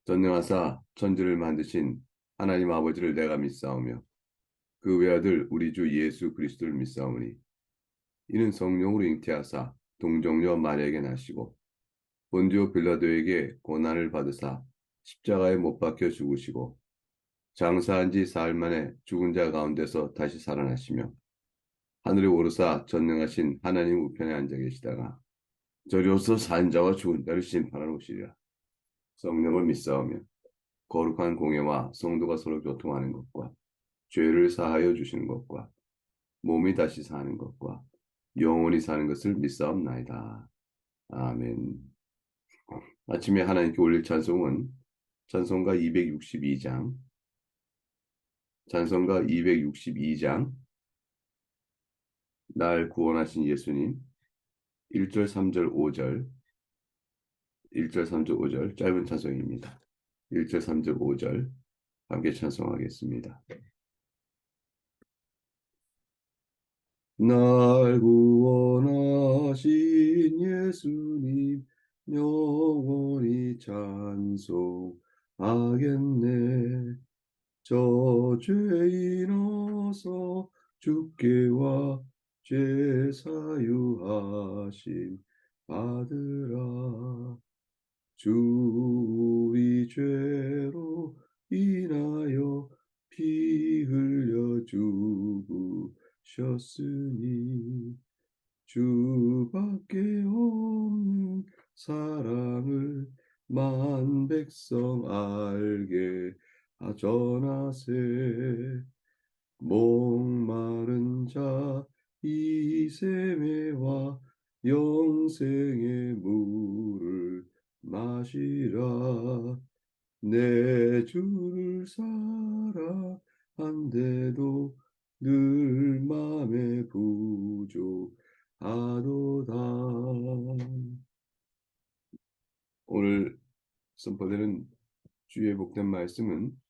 전능하사 천지를 만드신 하나님 아버지를 내가 믿사오며 그 외아들 우리 주 예수 그리스도를 믿사오니 이는 성령으로 잉태하사 동정녀 마리아에게 나시고 본디오 빌라도에게 고난을 받으사 십자가에 못 박혀 죽으시고 장사한 지 사흘 만에 죽은 자 가운데서 다시 살아나시며 하늘에 오르사 전능하신 하나님 우편에 앉아 계시다가 저리로서 산 자와 죽은 자를 심판하러 오시리라. 성령을 믿사오며 거룩한 공예와 성도가 서로 교통하는 것과 죄를 사하여 주시는 것과 몸이 다시 사는 것과 영원히 사는 것을 믿사옵나이다. 아멘. 아침에 하나님께 올릴 찬송은 찬송가 262장, 찬송가 262장, 날 구원하신 예수님, 1절, 3절, 5절, 1절, 3절, 5절, 짧은 찬송입니다. 1절, 3절, 5절, 함께 찬송하겠습니다. 날 구원하신 예수님 영원히 찬송하겠네. 저 죄인 어서 주께 와 죄 사유하심 받으라. 주 우리 죄로 인하여 피 흘려 죽으셨으니 주밖에 없는 사랑을 만 백성 알게 전하세. 목마른 자 이세메와 영생의 물을 마시라. 내 주를 사랑한데도 늘 맘에 부족하도다. 오늘 선포되는 주의 복된 말씀은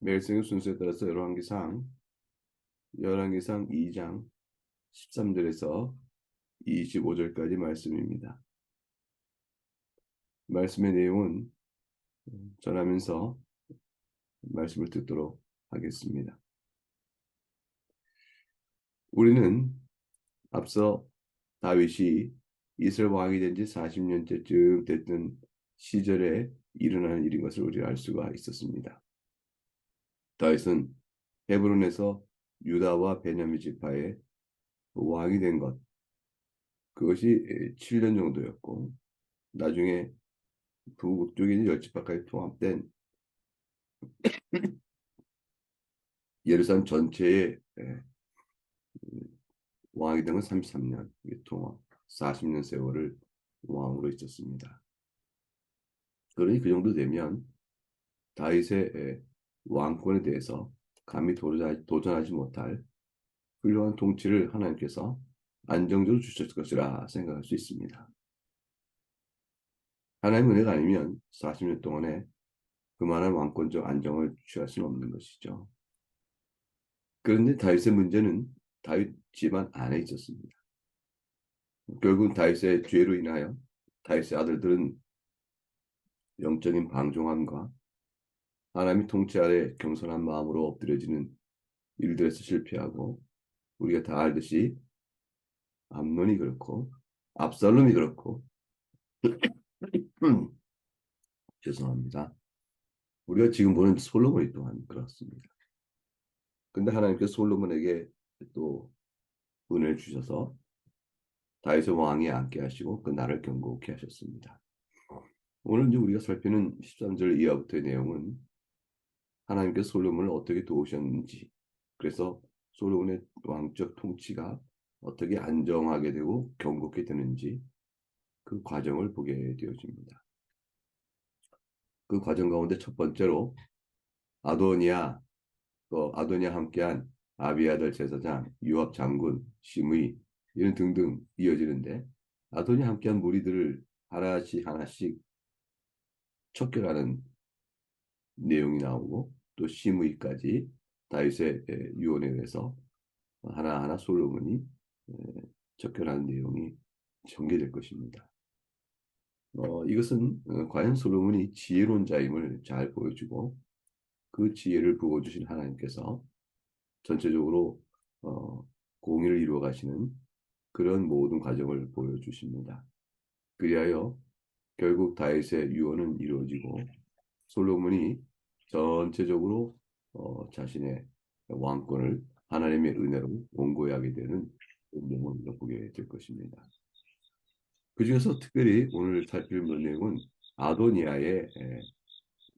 매일생의 순서에 따라서 열왕기상 2장 13절에서 25절까지 말씀입니다. 말씀의 내용은 전하면서 말씀을 듣도록 하겠습니다. 우리는 앞서 다윗이 이스라엘 왕이 된 지 40년째쯤 됐던 시절에 일어나는 일인 것을 우리가 알 수가 있었습니다. 다윗은 헤브론에서 유다와 베냐민 지파의 왕이 된 것, 그것이 7년 정도였고 나중에 북쪽인 10지파까지 통합된 예루살렘 전체의 왕이 된 건 33년, 통합 40년 세월을 왕으로 있었습니다. 그러니 그 정도 되면 다윗의 왕권에 대해서 감히 도전하지 못할 훌륭한 통치를 하나님께서 안정적으로 주셨을 것이라 생각할 수 있습니다. 하나님의 은혜가 아니면 40년 동안에 그만한 왕권적 안정을 취할 수는 없는 것이죠. 그런데 다윗의 문제는 다윗 집안 안에 있었습니다. 결국 다윗의 죄로 인하여 다윗의 아들들은 영적인 방종함과 하나님의 통치 아래 겸손한 마음으로 엎드려지는 일들에서 실패하고, 우리가 다 알듯이 암논이 그렇고 압살롬이 그렇고 죄송합니다. 우리가 지금 보는 솔로몬이 또한 그렇습니다. 근데 하나님께서 솔로몬에게 또 은혜를 주셔서 다윗의 왕이 앉게 하시고 그 나라를 견고케 하셨습니다. 오늘 이제 우리가 살피는 13절 이하부터의 내용은 하나님께서 솔로몬을 어떻게 도우셨는지, 그래서 솔로몬의 왕적 통치가 어떻게 안정하게 되고 견고케 되는지 그 과정을 보게 되어집니다. 그 과정 가운데 첫 번째로 아도니아 함께한 아비아들 제사장, 요압 장군, 시므이 이런 등등 이어지는데, 아도니아 함께한 무리들을 하나씩 척결하는 내용이 나오고, 또 시므이까지 다윗의 유언에 의해서 하나하나 솔로몬이 척결하는 내용이 전개될 것입니다. 이것은 과연 솔로몬이 지혜로운 자임을 잘 보여주고 그 지혜를 부어주신 하나님께서 전체적으로 어, 공의를 이루어 가시는 그런 모든 과정을 보여주십니다. 그리하여 결국 다윗의 유언은 이루어지고 솔로몬이 전체적으로 자신의 왕권을 하나님의 은혜로 공고히 하게 되는 내용을 보게 될 것입니다. 그 중에서 특별히 오늘 살필 내용은 아도니아의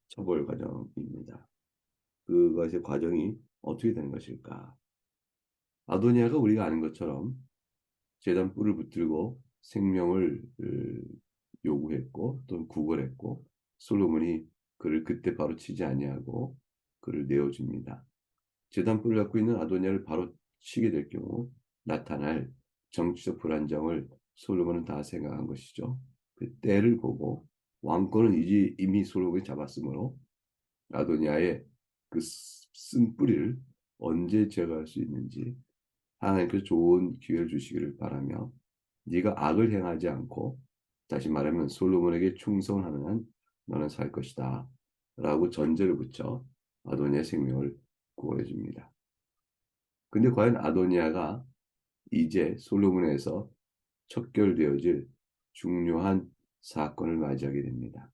처벌 과정입니다. 그것의 과정이 어떻게 되는 것일까? 아도니아가 우리가 아는 것처럼 제단 뿔을 붙들고 생명을 요구했고 또는 구걸했고 솔로몬이 그를 그때 바로 치지 아니하고 그를 내어줍니다. 제단 뿔을 갖고 있는 아도니아를 바로 치게 될 경우 나타날 정치적 불안정을 솔로몬은 다 생각한 것이죠. 그 때를 보고 왕권은 이미 솔로몬이 잡았으므로 아도니아의 그 쓴 뿌리를 언제 제거할 수 있는지 하나님께서 좋은 기회를 주시기를 바라며 네가 악을 행하지 않고 다시 말하면 솔로몬에게 충성하는 한 너는 살 것이다 라고 전제를 붙여 아도니아의 생명을 구원해 줍니다. 근데 과연 아도니아가 이제 솔로몬에서 척결되어질 중요한 사건을 맞이하게 됩니다.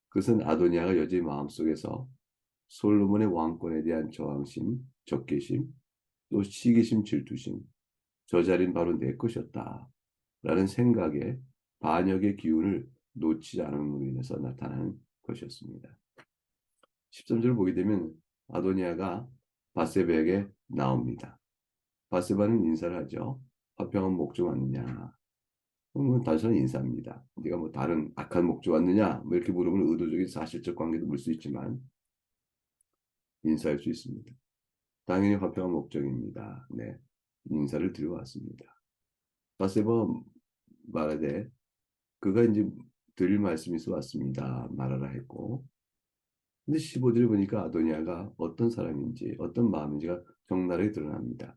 그것은 아도니아가 여전히 마음속에서 솔로몬의 왕권에 대한 저항심, 적개심, 또 시기심, 질투심, 저 자리는 바로 내 것이었다. 라는 생각에 반역의 기운을 놓치지 않음으로 인해서 나타나는 것이었습니다. 13절을 보게 되면 아도니아가 바세바에게 나옵니다. 바세바는 인사를 하죠. 화평한 목적 왔느냐? 그건 단순한 인사입니다. 네가 뭐 다른 악한 목적 왔느냐? 뭐 이렇게 물으면 의도적인 사실적 관계도 물 수 있지만 인사할 수 있습니다. 당연히 화평한 목적입니다. 네, 인사를 드려 왔습니다. 바세바 말하되 그가 이제 드릴 말씀이 있어 왔습니다. 말하라 했고 근데 15절에 보니까 아도니아가 어떤 사람인지 어떤 마음인지가 적나라하게 드러납니다.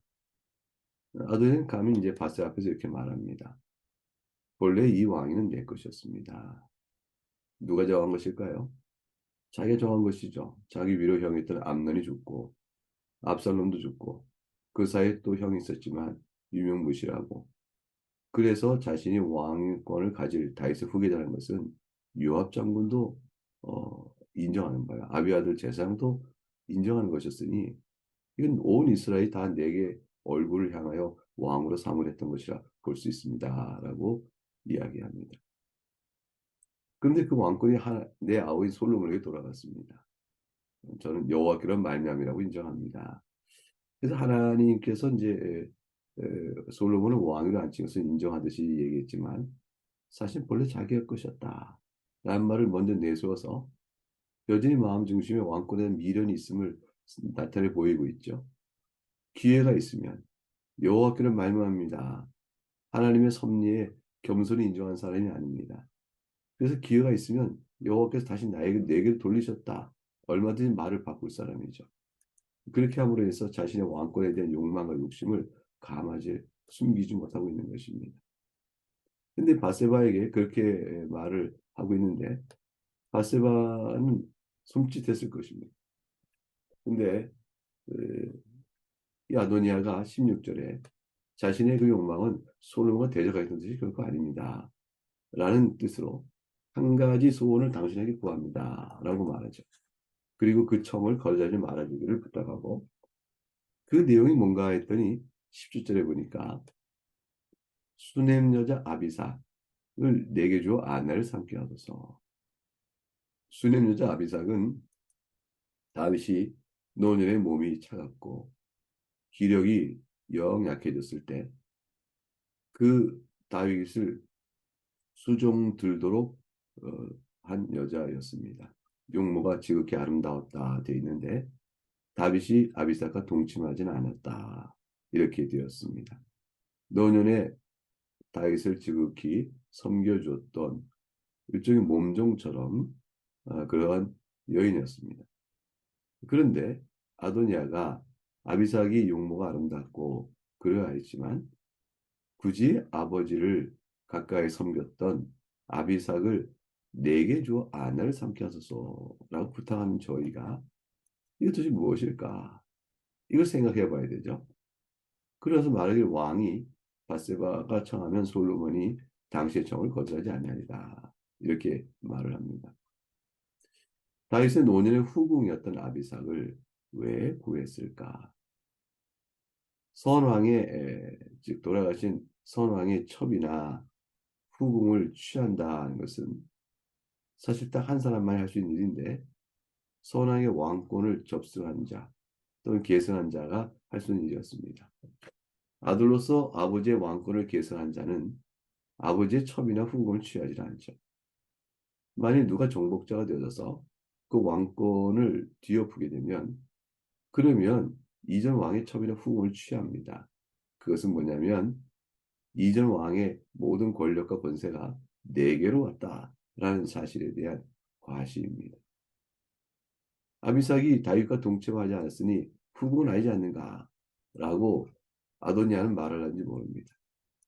아도니아는 감히 이제 바세 앞에서 이렇게 말합니다. 본래 이 왕위는 내 것이었습니다. 누가 정한 것일까요? 자기가 정한 것이죠. 자기 위로 형이 있던 암논이 죽고 압살롬도 죽고 그 사이에 또 형이 있었지만 유명무실하고 그래서 자신이 왕권을 가질 다윗의 후계자라는 것은 요압 장군도 인정하는 바야. 아비아들 제사장도 인정하는 것이었으니 이건 온 이스라엘이 다 내게 얼굴을 향하여 왕으로 사물했던 것이라 볼 수 있습니다라고 이야기합니다. 그런데 그 왕권이 내 아우인 솔로몬에게 돌아갔습니다. 저는 여호와께로 말미암이라고 인정합니다. 그래서 하나님께서 이제 솔로몬을 왕위로 앉힌 것을 인정하듯이 얘기했지만 사실 본래 자기의 것이었다. 라는 말을 먼저 내세워서 여전히 마음 중심에 왕권에 대한 미련이 있음을 나타내 보이고 있죠. 기회가 있으면 여호와께는 말씀합니다. 하나님의 섭리에 겸손히 인정한 사람이 아닙니다. 그래서 기회가 있으면 여호와께서 다시 내게 돌리셨다. 얼마든지 말을 바꿀 사람이죠. 그렇게 함으로 해서 자신의 왕권에 대한 욕망과 욕심을 감하지 숨기지 못하고 있는 것입니다. 근데 바세바에게 그렇게 말을 하고 있는데 바세바는 손짓했을 것입니다. 근데 이 아도니아가 16절에 자신의 그 욕망은 솔로몬과 대적하였던 뜻이 결코 아닙니다. 라는 뜻으로 한 가지 소원을 당신에게 구합니다. 라고 말하죠. 그리고 그 청을 거절하지 말아주기를 부탁하고 그 내용이 뭔가 했더니 17절에 보니까 수넴 여자 아비삭을 내게 주어 아내를 삼게 하소서. 수넴 여자 아비삭은 다윗이 노년의 몸이 차갑고 기력이 영 약해졌을 때 그 다윗을 수종 들도록 어, 한 여자였습니다. 용모가 지극히 아름다웠다 되어 있는데 다윗이 아비삭과 동침하지는 않았다 이렇게 되었습니다. 노년에 다윗을 지극히 섬겨줬던 일종의 몸종처럼 그러한 여인이었습니다. 그런데 아도니아가 아비삭이 용모가 아름답고 그러하였지만 굳이 아버지를 가까이 섬겼던 아비삭을 내게 주어 아내를 삼게 하소서라고 부탁하는 저희가 이것 도대체 무엇일까? 이걸 생각해 봐야 되죠. 그래서 말하길 왕이 바세바가 청하면 솔로몬이 당시의 청을 거절하지 아니하리라. 이렇게 말을 합니다. 다윗의 노년의 후궁이었던 아비삭을 왜 구했을까? 선왕의 즉 돌아가신 선왕의 첩이나 후궁을 취한다는 것은 사실 딱 한 사람만이 할 수 있는 일인데 선왕의 왕권을 접수한 자 또는 계승한 자가 할 수 있는 일이었습니다. 아들로서 아버지의 왕권을 계승한 자는 아버지의 첩이나 후궁을 취하지 않죠. 만일 누가 정복자가 되어서 그 왕권을 뒤엎게 되면 그러면 이전 왕의 첩이나 후궁을 취합니다. 그것은 뭐냐면 이전 왕의 모든 권력과 권세가 내게로 왔다라는 사실에 대한 과시입니다. 아비삭이 다윗과 동침하지 않았으니 후궁은 아니지 않는가라고 아도니아는 말을 하는지 모릅니다.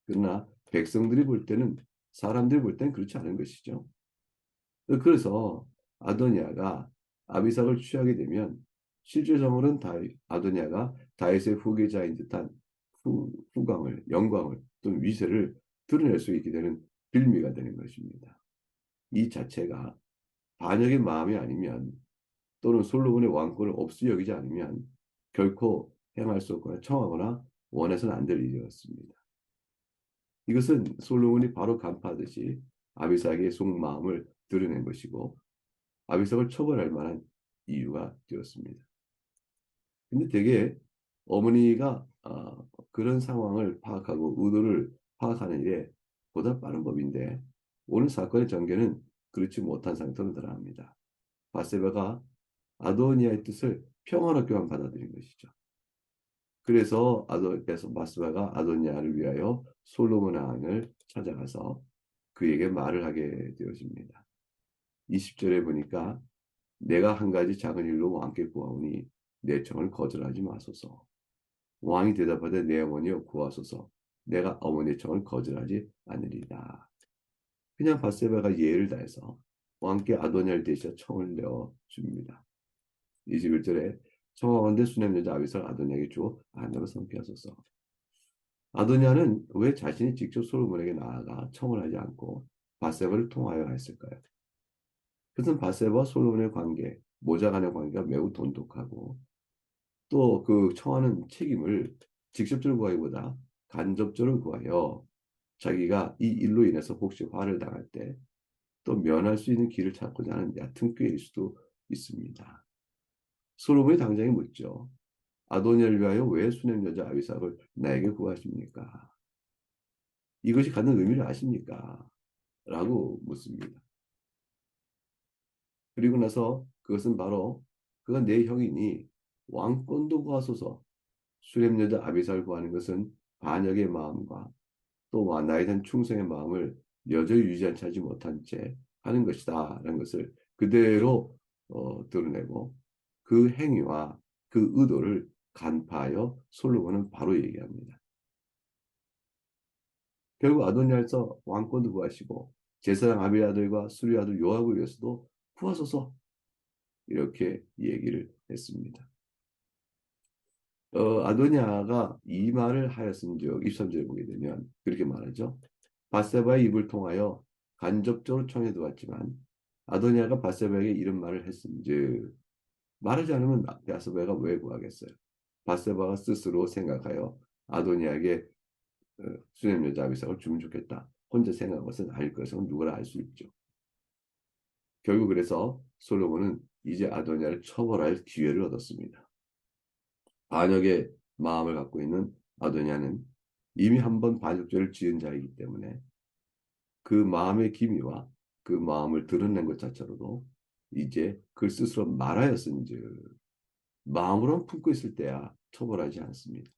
그러나 백성들이 볼 때는 사람들이 볼 때는 그렇지 않은 것이죠. 그래서 아도니아가 아비삭을 취하게 되면 실제적으로는 아도니아가 다윗의 후계자인 듯한 후광을 영광을 또는 위세를 드러낼 수 있게 되는 빌미가 되는 것입니다. 이 자체가 반역의 마음이 아니면 또는 솔로몬의 왕권을 없이 여기지 않으면 결코 행할 수 없거나 청하거나 원해서는 안 될 일이었습니다. 이것은 솔로몬이 바로 간파하듯이 아비삭의 속마음을 드러낸 것이고 아비삭을 처벌할 만한 이유가 되었습니다. 근데 되게 어머니가 그런 상황을 파악하고 의도를 파악하는 일에 보다 빠른 법인데 오늘 사건의 전개는 그렇지 못한 상태로 드러납니다. 바세바가 아도니아의 뜻을 평화롭게만 받아들인 것이죠. 그래서 바세바가 아도니아를 위하여 솔로몬 왕을 찾아가서 그에게 말을 하게 되어집니다. 20절에 보니까 내가 한 가지 작은 일로 왕께 구하오니 내 청을 거절하지 마소서. 왕이 대답하되 내 어머니여 구하소서. 내가 어머니의 청을 거절하지 않으리라. 그냥 바세바가 예를 다해서 왕께 아도니아를 대신해 청을 내어 줍니다. 21절에 청하건대 수냄 여자 아비삭 아도니아에게 주어 아내로 삼게 하소서. 아도니아는 왜 자신이 직접 솔로몬에게 나아가 청을 하지 않고 바세바를 통하여 했을까요? 그것은 바세바와 솔로몬의 관계, 모자 간의 관계가 매우 돈독하고 또 그 청하는 책임을 직접적으로 구하기보다 간접적으로 구하여 자기가 이 일로 인해서 혹시 화를 당할 때 또 면할 수 있는 길을 찾고자 하는 얕은 꾀일 수도 있습니다. 솔로몬이 당장에 묻죠. 아도니아를 위하여 왜 수냄 여자 아비삭을 나에게 구하십니까? 이것이 갖는 의미를 아십니까? 라고 묻습니다. 그리고 나서 그것은 바로 그가 내 형이니 왕권도 구하소서. 수렘 여자 아비삭을 구하는 것은 반역의 마음과 또 나에 대한 충성의 마음을 여전히 유지하지 못한 채 하는 것이다 라는 것을 그대로 드러내고 그 행위와 그 의도를 간파하여 솔로몬은 바로 얘기합니다. 결국 아도니아에서 왕권도 구하시고 제사장 아비아들과 수리 아들 요압을 위해서도 구하소서 이렇게 얘기를 했습니다. 아도니아가 이 말을 하였은즉 23절에 보게 되면 그렇게 말하죠. 바세바의 입을 통하여 간접적으로 청해 두었지만 아도니아가 바세바에게 이런 말을 했은즉 말하지 않으면 바세바가 왜 구하겠어요? 바세바가 스스로 생각하여 아도니아에게 수냄 여자 아비삭을 주면 좋겠다. 혼자 생각한 것은 아닐 것은 누구나 알 수 있죠. 결국 그래서 솔로몬은 이제 아도니아를 처벌할 기회를 얻었습니다. 반역의 마음을 갖고 있는 아도니아는 이미 한 번 반역죄를 지은 자이기 때문에 그 마음의 기미와 그 마음을 드러낸 것 자체로도 이제 그 스스로 말하였은즉 마음으로만 품고 있을 때야 처벌하지 않습니다.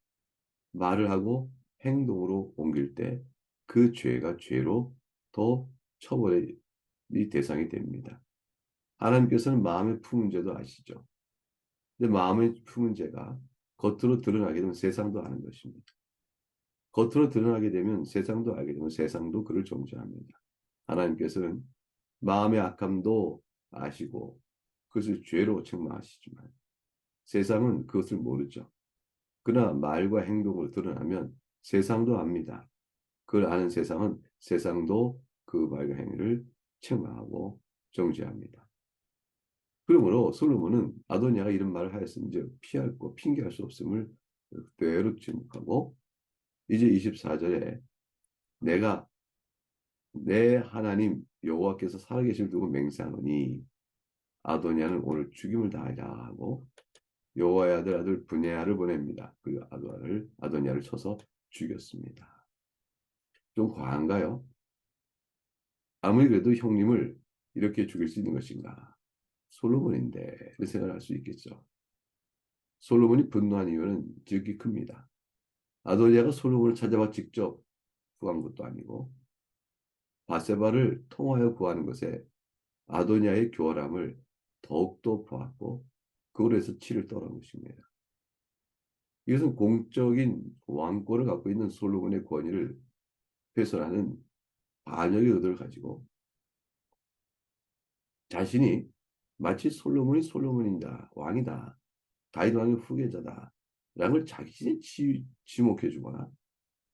말을 하고 행동으로 옮길 때 그 죄가 죄로 더 처벌의 대상이 됩니다. 하나님께서는 마음에 품은 죄도 아시죠? 근데 마음에 품은 죄가 겉으로 드러나게 되면 세상도 아는 것입니다. 겉으로 드러나게 되면 세상도 알게 되면 세상도 그를 정죄합니다. 하나님께서는 마음의 악함도 아시고 그것을 죄로 책망하시지만 세상은 그것을 모르죠. 그러나 말과 행동으로 드러나면 세상도 압니다. 그걸 아는 세상은 세상도 그 말과 행위를 책망하고 정죄합니다. 그러므로 솔로몬은 아도니아가 이런 말을 하였은즉 피할 거 핑계할 수 없음을 그대로 지목하고 이제 24절에 내가 내 하나님 여호와께서 살아계심을 두고 맹세하노니 아도니아는 오늘 죽임을 당하리라 하고 여호와의 아들 분야를 보냅니다. 그 아도니아를 쳐서 죽였습니다. 좀 과한가요? 아무리 그래도 형님을 이렇게 죽일 수 있는 것인가? 솔로몬인데 그 생각을 할 수 있겠죠. 솔로몬이 분노한 이유는 지극히 큽니다. 아도니아가 솔로몬을 찾아와 직접 구한 것도 아니고 바세바를 통하여 구하는 것에 아도니아의 교활함을 더욱더 보았고 그걸로 해서 치를 떨은 것입니다. 이것은 공적인 왕권을 갖고 있는 솔로몬의 권위를 훼손하는 반역의 의도를 가지고 자신이 마치 솔로몬이 솔로몬이다, 왕이다, 다윗 왕의 후계자다 라는 걸 자신이 지목해 주거나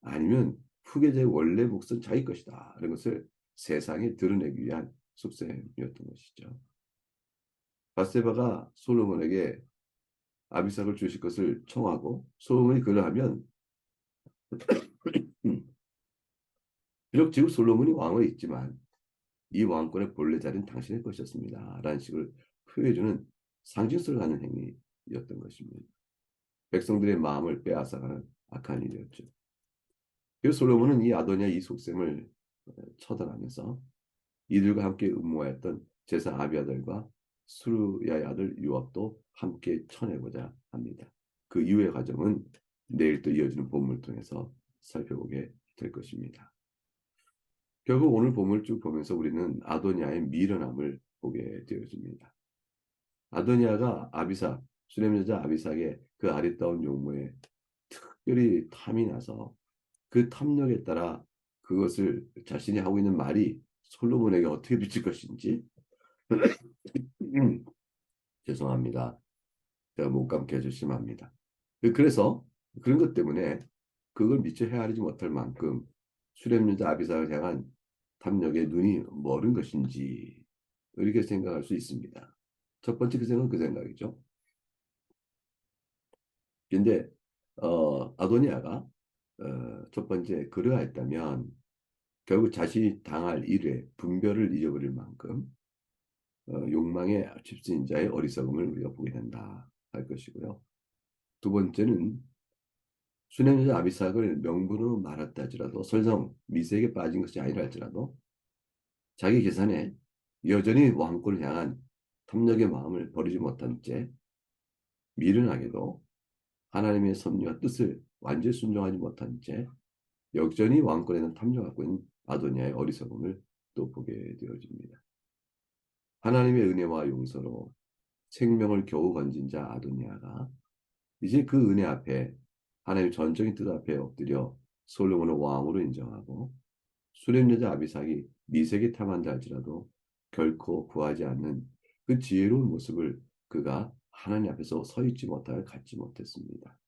아니면 후계자의 원래 몫은 자기 것이다 이런 것을 세상에 드러내기 위한 속셈이었던 것이죠. 바세바가 솔로몬에게 아비삭을 주실 것을 청하고 솔로몬이 그를 하면 비록 지금 솔로몬이 왕位에 있지만 이 왕권의 본래 자리는 당신의 것이었습니다. 라는 식을 표해주는 상징성을 갖는 행위였던 것입니다. 백성들의 마음을 빼앗아가는 악한 일이었죠. 그래서 솔로몬은 이 아도니아 이 속셈을 처단하면서 이들과 함께 음모하였던 제사 아비아들과 수르야의 아들 요압도 함께 쳐내고자 합니다. 그 이후의 과정은 내일 또 이어지는 본문을 통해서 살펴보게 될 것입니다. 결국 오늘 본문을 쭉 보면서 우리는 아도니아의 미련함을 보게 되어집니다. 아도니아가 수렘 여자 아비삭의 그 아리따운 용모에 특별히 탐이 나서 그 탐욕에 따라 그것을 자신이 하고 있는 말이 솔로몬에게 어떻게 비칠 것인지 죄송합니다. 제가 못 감게 해서 심합니다. 그래서 그런 것 때문에 그걸 미처 헤아리지 못할 만큼 수렘 여자 아비삭을 향한 탐욕의 눈이 멀은 것인지 이렇게 생각할 수 있습니다. 첫 번째 그 생각은 그 생각이죠. 근데 아도니아가 첫 번째 그러했다면 결국 자신이 당할 일에 분별을 잊어버릴 만큼 욕망에 휩쓸린 자의 어리석음을 우리가 보게 된다 할 것이고요. 두 번째는 수냄자 아비삭을 명분으로 말았다 할지라도 설령 미색에 빠진 것이 아니라 할지라도 자기 계산에 여전히 왕권을 향한 탐욕의 마음을 버리지 못한 채 미련하게도 하나님의 섭리와 뜻을 완전히 순종하지 못한 채 여전히 왕권에 대한 탐욕을 갖고 있는 아도니아의 어리석음을 또 보게 되어집니다. 하나님의 은혜와 용서로 생명을 겨우 건진 자 아도니아가 이제 그 은혜 앞에 하나님의 전적인 뜻 앞에 엎드려 솔로몬을 왕으로 인정하고 수렘 여자 아비삭이 미색에 탐한다 할지라도 결코 구하지 않는 그 지혜로운 모습을 그가 하나님 앞에서 서 있지 못하여 갖지 못했습니다.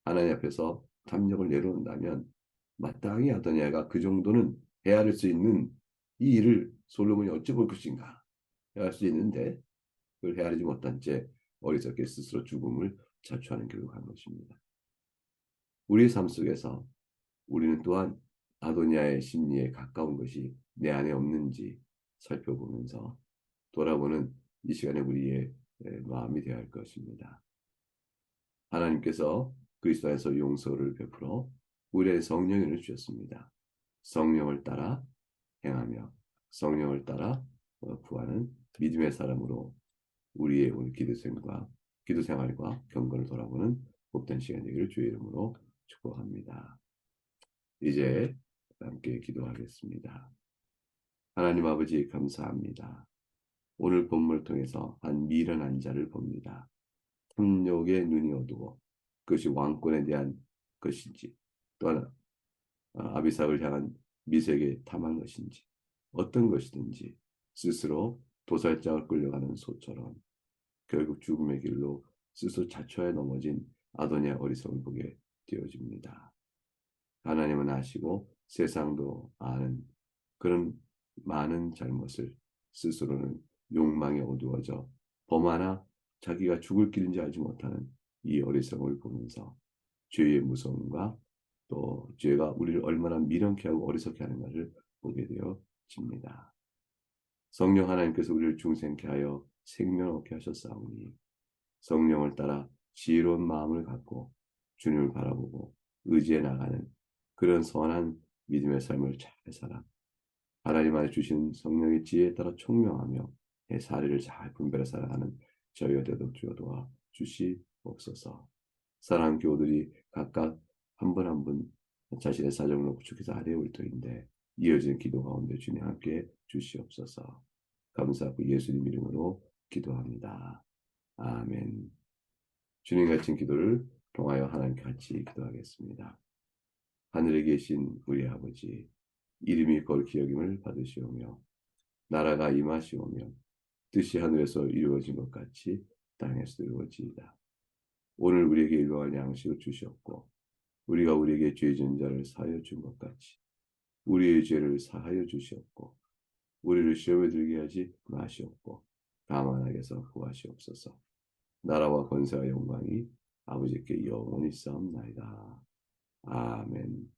하나님 앞에서 탐욕을 내려놓는다면 마땅히 아도니아가 그 정도는 헤아릴 수 있는 이 일을 솔로몬이 어찌 볼 것인가 헤아릴 수 있는데 그걸 헤아리지 못한 채 어리석게 스스로 죽음을 자초하는 길로 간 것입니다. 우리의 삶 속에서 우리는 또한 아도니아의 심리에 가까운 것이 내 안에 없는지 살펴보면서 돌아보는 이 시간에 우리의 마음이 되어야 할 것입니다. 하나님께서 그리스도 안에서 용서를 베풀어 우리의 성령을 주셨습니다. 성령을 따라 행하며 성령을 따라 구하는 믿음의 사람으로 우리의 오늘 기도 생활과 경건을 돌아보는 복된 시간 되기를 주의 이름으로 축복합니다. 이제 함께 기도하겠습니다. 하나님 아버지 감사합니다. 오늘 본문을 통해서 한 미련한 자를 봅니다. 탐욕의 눈이 어두워 그것이 왕권에 대한 것인지 또한 아비삭을 향한 미색에 탐한 것인지 어떤 것이든지 스스로 도살장을 끌려가는 소처럼 결국 죽음의 길로 스스로 자초에 넘어진 아도니의 어리석음을 보게 되어집니다. 하나님은 아시고 세상도 아는 그런 많은 잘못을 스스로는 욕망에 어두워져 범하나 자기가 죽을 길인지 알지 못하는 이 어리석음을 보면서 죄의 무서움과 또 죄가 우리를 얼마나 미련케 하고 어리석게 하는가를 보게 되어집니다. 성령 하나님께서 우리를 중생케 하여 생명 얻게 하셨사오니 성령을 따라 지혜로운 마음을 갖고 주님을 바라보고 의지해 나가는 그런 선한 믿음의 삶을 잘 살아 하나님 안에 주신 성령의 지혜에 따라 총명하며 내 사리를 잘 분별해 살아가는 저희가 되도록 주여 도와 주시옵소서. 사랑하는 교우들이 각각 한 분 한 분 자신의 사정을 놓고 주께서 아뢰 올 터인데 이어지는 기도 가운데 주님 함께 주시옵소서. 감사하고 예수님 이름으로 기도합니다. 아멘. 주님 같은 기도를 통하여 하나님께 같이 기도하겠습니다. 하늘에 계신 우리 아버지, 이름이 거룩히 여김을 받으시오며 나라가 임하시오며 뜻이 하늘에서 이루어진 것 같이 땅에서 이루어지이다. 오늘 우리에게 일용할 양식을 주시옵고 우리가 우리에게 죄 지은 자를 사하여 준 것 같이 우리의 죄를 사하여 주시옵고 우리를 시험에 들게 하지 마시옵고 다만 악에서 구하시옵소서. 나라와 권세와 영광이 아버지께 영원히 쌓옵나이다. 아멘.